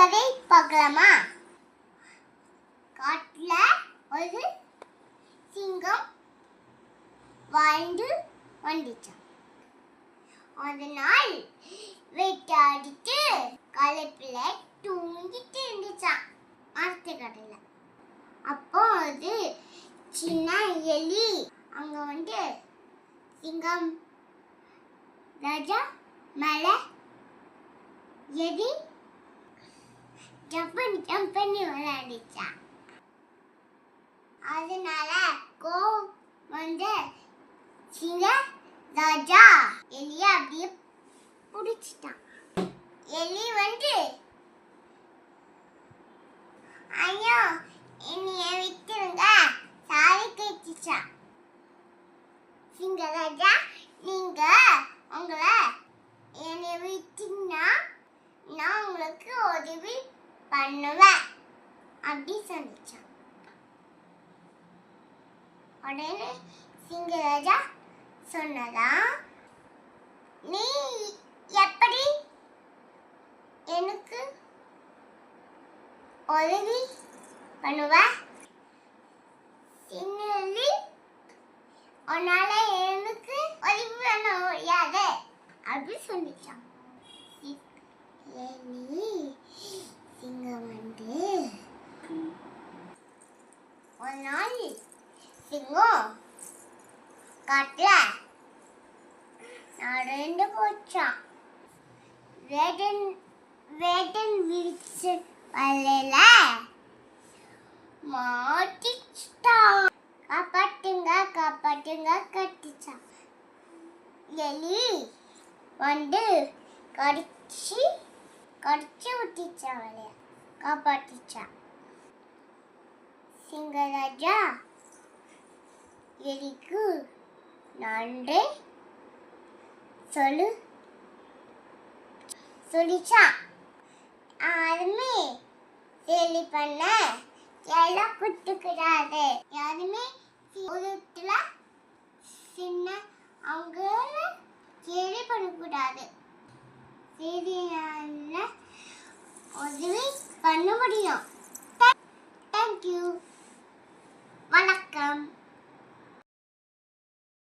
கதை பார்க்கலாமா? காட்டுல ஒரு சிங்கம் வாழ்ந்து வந்துச்சான். ஒரு நாள் வேட்டையாடிட்டு களைப்புல தூங்கிட்டு இருந்துச்சான் மரத்துக்கடையில. அப்போ அது சின்ன எலி அங்க சிங்கம் ராஜா மேல ஏறி ஜம்ப் பண்ணி விளையாடிச்சான். அதனால கோவம் சிங்க ராஜா எலிய அப்படியே பிடிச்சிட்டான். எலி ஐயோ என்னைய விட்டுருங்க சாரி கேட்டுச்சான். சிங்கராஜா நீங்க உங்களை என்னை விட்டீங்கன்னா நான் உங்களுக்கு உதவி பண்ணுவேன் அப்படி சொன்னிச்சான். உடனே சிங்கராஜா சொன்னதா, நீ எப்படி எனக்கு உதவி பண்ணுவ? சின்னலி உன்னால எனக்கு உதவி பண்ண முடியாது அப்படி சொன்னிச்சான். சிங்கம் ஒரு நாள் சிங்கம் காட்டுல நடந்து போச்சான். வேடன் விரிச்ச வலையில மாட்டிச்சிட்டான். காப்பாட்டுங்க கட்டிச்சான். எலி கடிச்சு விட்டுச்சான், வலைய காப்பாட்டிச்சான். சிங்கராஜா எலிக்கு நன்றி சொல்லிச்சான். யாருமே கேலி பண்ண எல்லாம் குட்டுக்கூடாது. யாருமே உதத்துல சின்ன அவங்க கேலி பண்ணக்கூடாது. சரி உதவி பண்ண முடியும்.